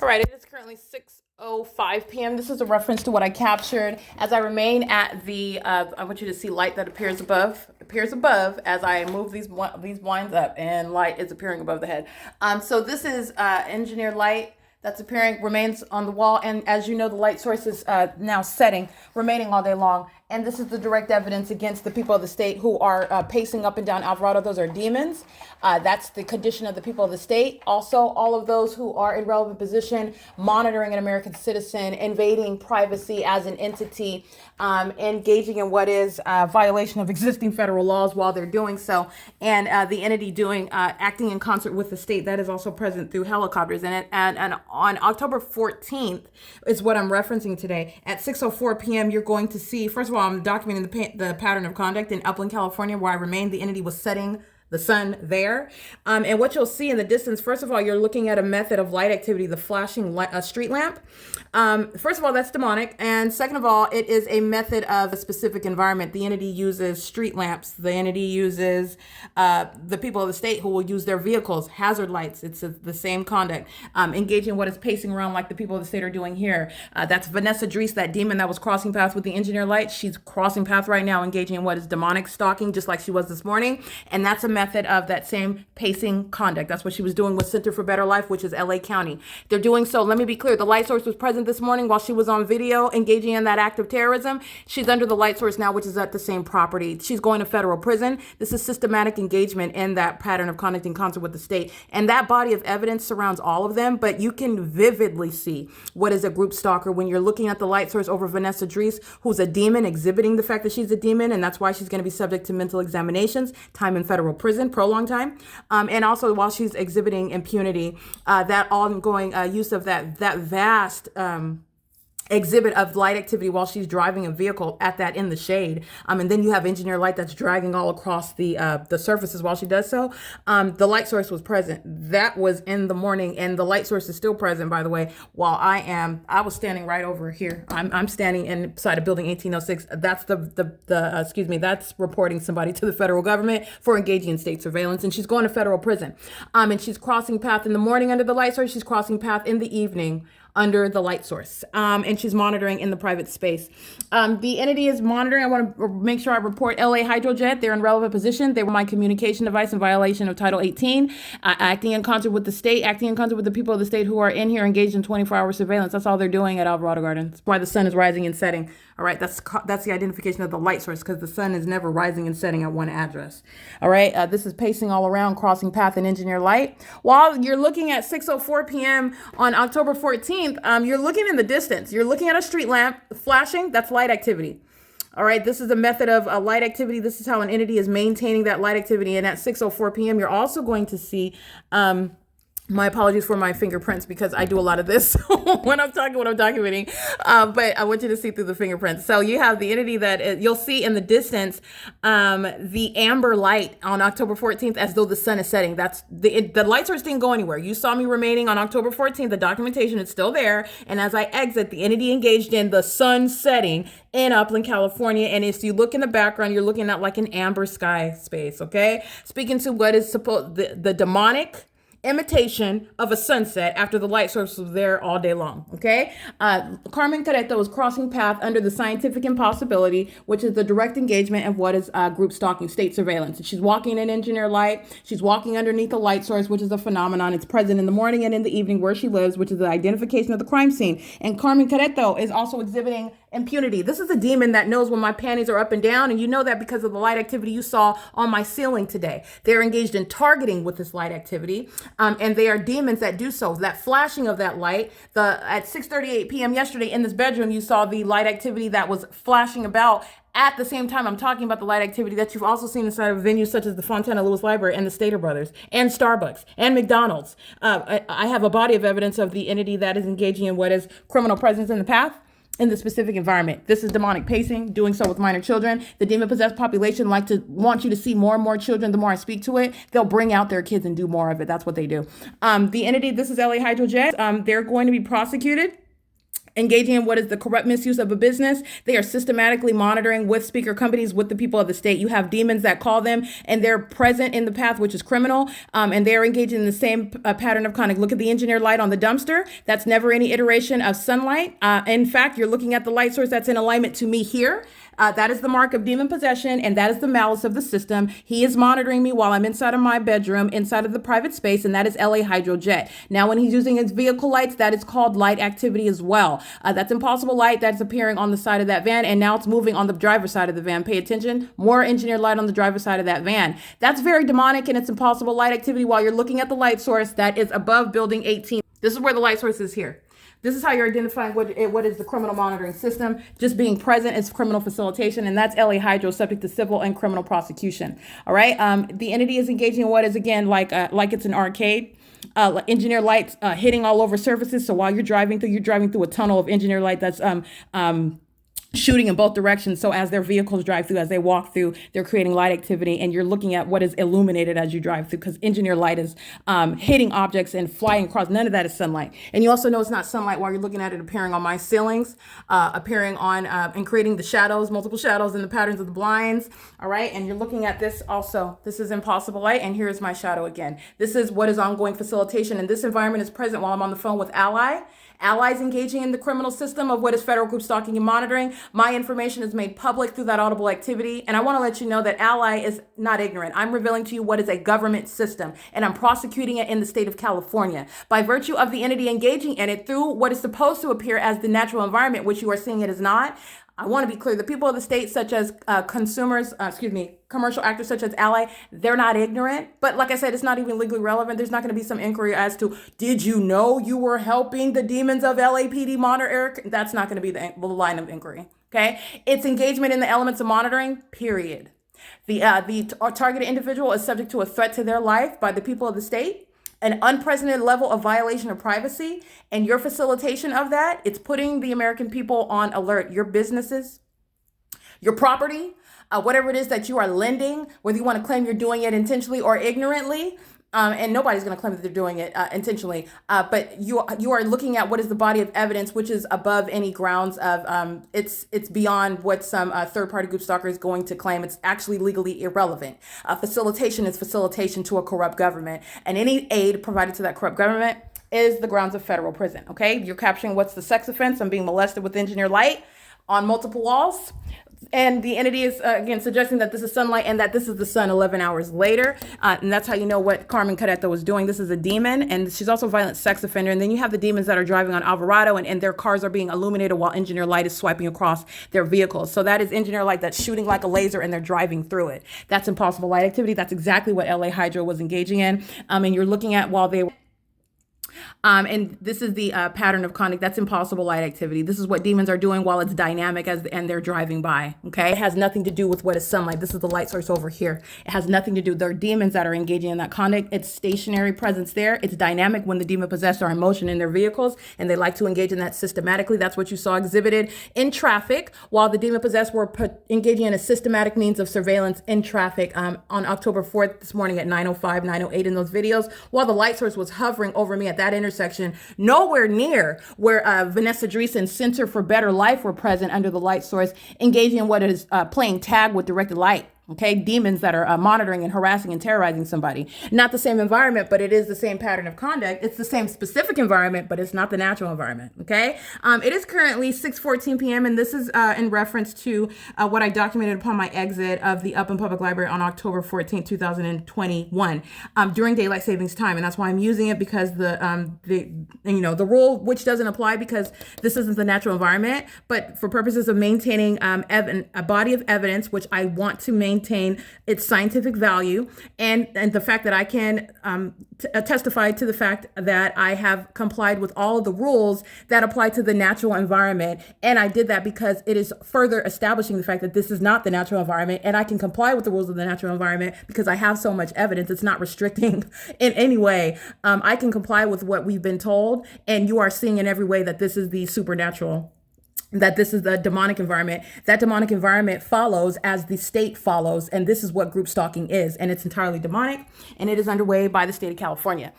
All right, it is currently 6:05 p.m. This is a reference to what I captured as I remain at the, I want you to see light that appears above as I move these blinds up, and light is appearing above the head. So this is engineered light that's appearing, remains on the wall, and as you know, the light source is now setting, remaining all day long. And this is the direct evidence against the people of the state who are pacing up and down Alvarado. Those are demons. That's the condition of the people of the state. Also, all of those who are in relevant position, monitoring an American citizen, invading privacy as an entity, engaging in what is a violation of existing federal laws while they're doing so, and the entity acting in concert with the state. That is also present through helicopters. And on October 14th is what I'm referencing today. At 6:04 p.m., you're going to see, first of all, I'm documenting the pattern of conduct in Upland, California, where I remained. The entity was setting the sun there. And what you'll see in the distance, first of all, you're looking at a method of light activity, the flashing street lamp. First of all, that's demonic. And second of all, it is a method of a specific environment. The entity uses street lamps. The entity uses the people of the state who will use their vehicles, hazard lights. It's the same conduct. Engaging what is pacing around like the people of the state are doing here. That's Vanessa Dries, that demon that was crossing paths with the engineer light. She's crossing path right now, engaging in what is demonic stalking, just like she was this morning. And that's a method of that same pacing conduct. That's what she was doing with Center for Better Life, which is LA County. They're doing so. Let me be clear. The light source was present this morning while she was on video engaging in that act of terrorism. She's under the light source now, which is at the same property. She's going to federal prison. This is systematic engagement in that pattern of conduct in concert with the state. And that body of evidence surrounds all of them, but you can vividly see what is a group stalker when you're looking at the light source over Vanessa Dries, who's a demon, exhibiting the fact that she's a demon, and that's why she's going to be subject to mental examinations, time in federal prison, prolonged time, and also while she's exhibiting impunity, that ongoing use of that vast exhibit of light activity while she's driving a vehicle at that in the shade. And then you have engineer light that's dragging all across the surfaces while she does so. The light source was present. That was in the morning, and the light source is still present, by the way, while I was standing right over here. I'm standing inside of building 1806. That's that's reporting somebody to the federal government for engaging in state surveillance, and she's going to federal prison. And she's crossing path in the morning under the light source. She's crossing path in the evening under the light source, and she's monitoring in the private space. The entity is monitoring. I want to make sure I report LA Hydrojet. They're in relevant position. They were my communication device in violation of Title 18, acting in concert with the state, acting in concert with the people of the state who are in here engaged in 24-hour surveillance. That's all they're doing at Alvarado Gardens. That's why the sun is rising and setting. All right, that's the identification of the light source, because the sun is never rising and setting at one address. All right, this is pacing all around, crossing path and engineer light. While you're looking at 6:04 p.m. on October 14th, you're looking in the distance. You're looking at a street lamp flashing. That's light activity. All right, this is a method of light activity. This is how an entity is maintaining that light activity. And at 6:04 p.m., you're also going to see my apologies for my fingerprints, because I do a lot of this when I'm documenting. But I want you to see through the fingerprints. So you have the entity that you'll see in the distance, the amber light on October 14th, as though the sun is setting. That's the light source didn't go anywhere. You saw me remaining on October 14th. The documentation is still there. And as I exit, the entity engaged in the sun setting in Upland, California. And if you look in the background, you're looking at like an amber sky space. Okay. Speaking to what is supposed, the demonic imitation of a sunset after the light source was there all day long. Okay. Carmen Careto is crossing path under the scientific impossibility, which is the direct engagement of what is group stalking, state surveillance. She's walking in engineer light. She's walking underneath a light source, which is a phenomenon. It's present in the morning and in the evening where she lives, which is the identification of the crime scene. And Carmen Careto is also exhibiting impunity. This is a demon that knows when my panties are up and down, and you know that because of the light activity you saw on my ceiling today. They're engaged in targeting with this light activity, and they are demons that do so. That flashing of that light, at 6:38 p.m. yesterday in this bedroom, you saw the light activity that was flashing about. At the same time, I'm talking about the light activity that you've also seen inside of venues such as the Fontana Lewis Library and the Stater Brothers and Starbucks and McDonald's. I have a body of evidence of the entity that is engaging in what is criminal presence in the path in the specific environment. This is demonic pacing, doing so with minor children. The demon-possessed population want you to see more and more children. The more I speak to it, they'll bring out their kids and do more of it. That's what they do. The entity, this is LA Hydrojet. They're going to be prosecuted engaging in what is the corrupt misuse of a business. They are systematically monitoring with speaker companies, with the people of the state. You have demons that call them, and they're present in the path, which is criminal, and they're engaging in the same pattern of conduct. Look at the engineered light on the dumpster. That's never any iteration of sunlight. In fact, you're looking at the light source that's in alignment to me here. That is the mark of demon possession, and that is the malice of the system. He is monitoring me while I'm inside of my bedroom, inside of the private space, and that is LA Hydrojet. Now, when he's using his vehicle lights, that is called light activity as well. That's impossible light that's appearing on the side of that van, and now it's moving on the driver's side of the van. Pay attention. More engineered light on the driver's side of that van. That's very demonic, and it's impossible light activity while you're looking at the light source that is above building 18. This is where the light source is here. This is how you're identifying what is the criminal monitoring system. Just being present is criminal facilitation, and that's LA Hydro, subject to civil and criminal prosecution. All right. The entity is engaging in what is, again, like it's an arcade. Engineer lights hitting all over surfaces. So while you're driving through a tunnel of engineer light that's shooting in both directions. So as their vehicles drive through, as they walk through, they're creating light activity, and you're looking at what is illuminated as you drive through, because engineer light is hitting objects and flying across. None of that is sunlight. And you also know it's not sunlight while you're looking at it appearing on my ceilings, appearing on and creating the shadows, multiple shadows in the patterns of the blinds. All right. And you're looking at this also. This is impossible light. And here's my shadow again. This is what is ongoing facilitation. And this environment is present while I'm on the phone with Allies engaging in the criminal system of what is federal group stalking and monitoring. My information is made public through that audible activity. And I want to let you know that Ally is not ignorant. I'm revealing to you what is a government system, and I'm prosecuting it in the state of California by virtue of the entity engaging in it through what is supposed to appear as the natural environment, which you are seeing it is not. I want to be clear. The people of the state, such as commercial actors such as Ally, they're not ignorant. But like I said, it's not even legally relevant. There's not going to be some inquiry as to, did you know you were helping the demons of LAPD monitor Eric? That's not going to be the line of inquiry. Okay. It's engagement in the elements of monitoring, period. The targeted individual is subject to a threat to their life by the people of the state, an unprecedented level of violation of privacy, and your facilitation of that, it's putting the American people on alert. Your businesses, your property, whatever it is that you are lending, whether you want to claim you're doing it intentionally or ignorantly, and nobody's going to claim that they're doing it intentionally, but you are looking at what is the body of evidence, which is above any grounds of it's beyond what some third-party group stalker is going to claim. It's actually legally irrelevant. Facilitation is facilitation to a corrupt government, and any aid provided to that corrupt government is the grounds of federal prison. Okay, you're capturing what's the sex offense. I'm being molested with engineered light on multiple walls. And the entity is, again, suggesting that this is sunlight and that this is the sun 11 hours later. And that's how you know what Carmen Carreto was doing. This is a demon, and she's also a violent sex offender. And then you have the demons that are driving on Alvarado, and their cars are being illuminated while engineer light is swiping across their vehicles. So that is engineer light that's shooting like a laser, and they're driving through it. That's impossible light activity. That's exactly what LA Hydro was engaging in. And you're looking at while they... and this is the pattern of conduct. That's impossible light activity. This is what demons are doing while it's dynamic and they're driving by. Okay, it has nothing to do with what is sunlight. This is the light source over here. It has nothing to do. There are demons that are engaging in that conduct. It's stationary presence there. It's dynamic when the demon possessed are in motion in their vehicles, and they like to engage in that systematically. That's what you saw exhibited in traffic while the demon possessed were engaging in a systematic means of surveillance in traffic on October 4th this morning at 9:05, 9:08 in those videos, while the light source was hovering over me at that intersection, nowhere near where Vanessa Dreesen's Center for Better Life were present under the light source, engaging in what is playing tag with directed light. Okay, demons that are monitoring and harassing and terrorizing somebody. Not the same environment, but it is the same pattern of conduct. It's the same specific environment, but it's not the natural environment. Okay, it is currently 6:14 p.m. and this is in reference to what I documented upon my exit of the Upland Public Library on October 14, 2021, during daylight savings time, and that's why I'm using it, because the rule, which doesn't apply because this isn't the natural environment, but for purposes of maintaining a body of evidence, which I want to maintain its scientific value, and the fact that I can testify to the fact that I have complied with all of the rules that apply to the natural environment. And I did that because it is further establishing the fact that this is not the natural environment, and I can comply with the rules of the natural environment because I have so much evidence. It's not restricting in any way. I can comply with what we've been told, and you are seeing in every way that this is the supernatural that this is the demonic environment. That demonic environment follows as the state follows, and this is what group stalking is, and it's entirely demonic, and it is underway by the state of California.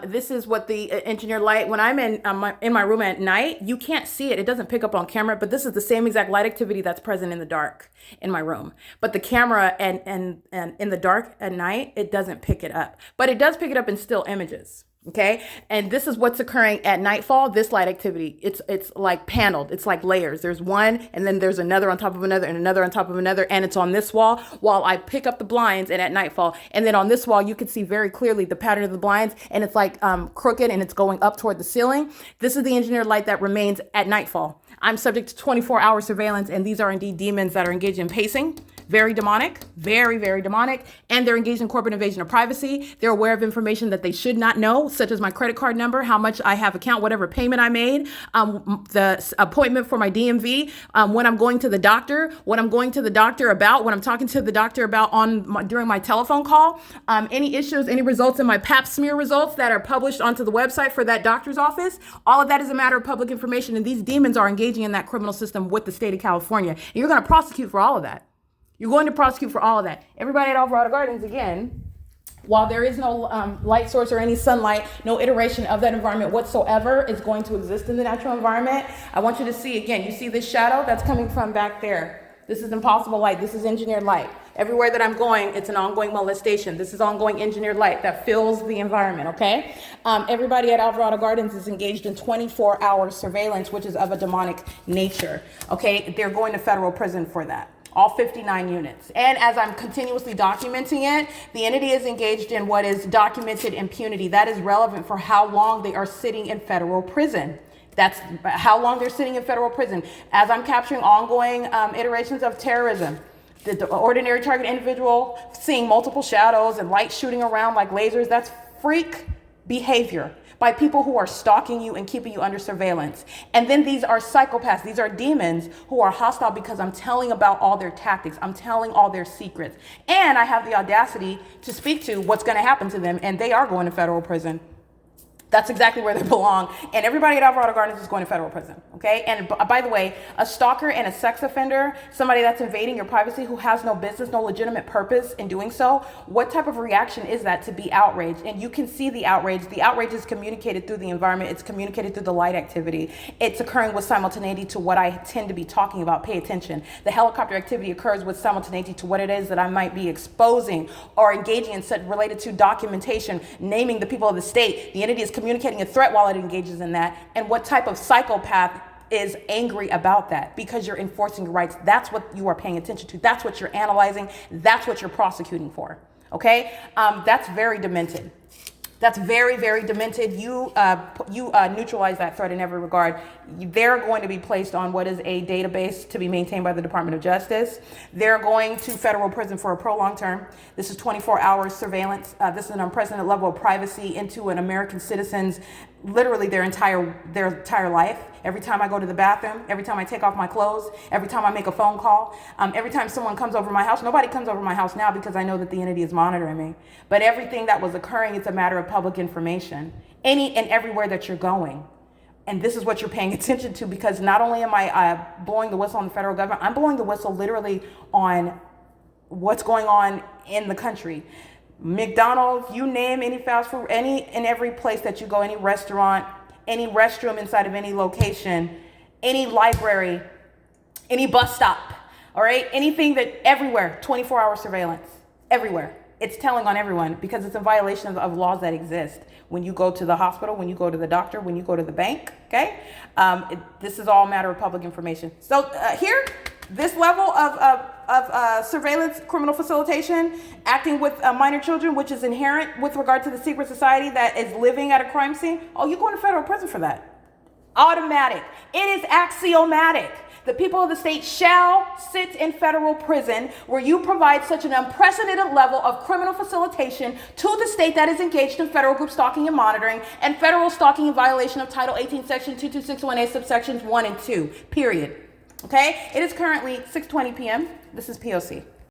This is what the engineered light, when I'm in my room at night, you can't see it. It doesn't pick up on camera, but this is the same exact light activity that's present in the dark in my room. But the camera and in the dark at night, it doesn't pick it up, but it does pick it up in still images. Okay. And this is what's occurring at nightfall. This light activity, it's like paneled. It's like layers. There's one, and then there's another on top of another, and another on top of another. And it's on this wall while I pick up the blinds and at nightfall. And then on this wall, you can see very clearly the pattern of the blinds, and it's like crooked, and it's going up toward the ceiling. This is the engineered light that remains at nightfall. I'm subject to 24-hour surveillance, and these are indeed demons that are engaged in pacing. Very demonic, very, very demonic. And they're engaged in corporate invasion of privacy. They're aware of information that they should not know, such as my credit card number, how much I have account, whatever payment I made, the appointment for my DMV, when I'm going to the doctor, what I'm going to the doctor about, when I'm talking to the doctor about during my telephone call, any issues, any results in my pap smear results that are published onto the website for that doctor's office. All of that is a matter of public information. And these demons are engaging in that criminal system with the state of California. And you're going to prosecute for all of that. You're going to prosecute for all of that. Everybody at Alvarado Gardens, again, while there is no light source or any sunlight, no iteration of that environment whatsoever is going to exist in the natural environment. I want you to see, again, you see this shadow that's coming from back there. This is impossible light. This is engineered light. Everywhere that I'm going, it's an ongoing molestation. This is ongoing engineered light that fills the environment, okay? Everybody at Alvarado Gardens is engaged in 24-hour surveillance, which is of a demonic nature, okay? They're going to federal prison for that. All 59 units. And as I'm continuously documenting it, the entity is engaged in what is documented impunity. That is relevant for how long they are sitting in federal prison. That's how long they're sitting in federal prison. As I'm capturing ongoing iterations of terrorism, the ordinary target individual seeing multiple shadows and light shooting around like lasers, that's freak behavior by people who are stalking you and keeping you under surveillance. And then these are psychopaths. These are demons who are hostile because I'm telling about all their tactics. I'm telling all their secrets. And I have the audacity to speak to what's going to happen to them. And they are going to federal prison. That's exactly where they belong. And everybody at Alvarado Gardens is going to federal prison, okay? And by the way, a stalker and a sex offender, somebody that's invading your privacy who has no business, no legitimate purpose in doing so, what type of reaction is that to be outraged? And you can see the outrage. The outrage is communicated through the environment. It's communicated through the light activity. It's occurring with simultaneity to what I tend to be talking about. Pay attention. The helicopter activity occurs with simultaneity to what it is that I might be exposing or engaging in such related to documentation, naming the people of the state. The entity is communicating a threat while it engages in that. And what type of psychopath is angry about that? Because you're enforcing your rights. That's what you are paying attention to. That's what you're analyzing. That's what you're prosecuting for. Okay? That's very demented. That's very, very demented. You neutralize that threat in every regard. They're going to be placed on what is a database to be maintained by the Department of Justice. They're going to federal prison for a prolonged term. This is 24-hour surveillance. This is an unprecedented level of privacy into an American citizen's, literally their entire life. Every time I go to the bathroom, every time I take off my clothes, every time I make a phone call, every time someone comes over my house. Nobody comes over my house now because I know that the entity is monitoring me. But everything that was occurring, it's a matter of public information. Any and everywhere that you're going. And this is what you're paying attention to, because not only am I blowing the whistle on the federal government, I'm blowing the whistle literally on what's going on in the country. McDonald's, you name any fast food, any and every place that you go, any restaurant, any restroom inside of any location, any library, any bus stop, all right? Anything that, everywhere, 24-hour surveillance, everywhere. It's telling on everyone because it's a violation of laws that exist. When you go to the hospital, when you go to the doctor, when you go to the bank, okay? This is all a matter of public information. So here, this level of surveillance, criminal facilitation, acting with minor children, which is inherent with regard to the secret society that is living at a crime scene. Oh, you're going to federal prison for that. Automatic. It is axiomatic. The people of the state shall sit in federal prison where you provide such an unprecedented level of criminal facilitation to the state that is engaged in federal group stalking and monitoring and federal stalking in violation of Title 18, Section 2261A, subsections 1 and 2, period. Okay? It is currently 6:20 p.m. This is P.O.C.